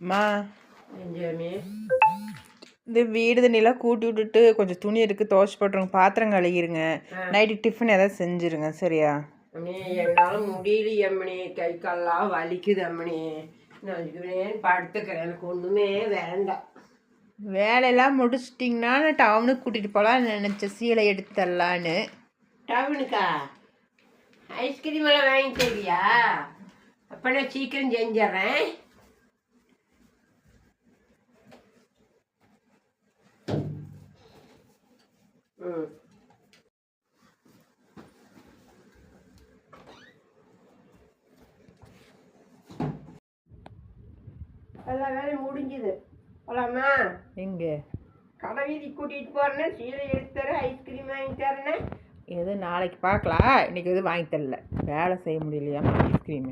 மா ஜெமி இந்த வீடு தண்ணியெல்லாம் கூட்டி விட்டுட்டு கொஞ்சம் துணி இருக்குது துவைச்சி போட்டுருங்க, பாத்திரம் கழுகிருங்க, நைட்டு டிஃபன் ஏதாவது செஞ்சுருங்க. சரியா? அம்மணி என்னால் முடியல அம்மணி, கை கால்லாம் வலிக்குது அம்மணி. நான் படுத்துக்கிறேன், எனக்கு ஒன்றுமே வேண்டாம். வேலையெல்லாம் முடிச்சிட்டிங்கன்னா நான் டவுனுக்கு கூட்டிகிட்டு போகலான்னு நினச்சேன், சீலை எடுத்து தரலான்னு. டவுனுக்கா? ஐஸ்கிரீம் எல்லாம் வாங்கி தருவியா? அப்போ நான் சீக்கிரம் செஞ்சிட்றேன். எல்லா வேலையும் முடிஞ்சுது. போலாமா? எங்கே? கடை வீதி கூட்டிகிட்டு போகிறேன்னு, சீலை எடுத்து தரேன், ஐஸ்கிரீம் வாங்கி தரேன்னு. எது நாளைக்கு பார்க்கலாம், இன்றைக்கி எதுவும் வாங்கி தரல, வேலை செய்ய முடியலையா ஐஸ்கிரீம்.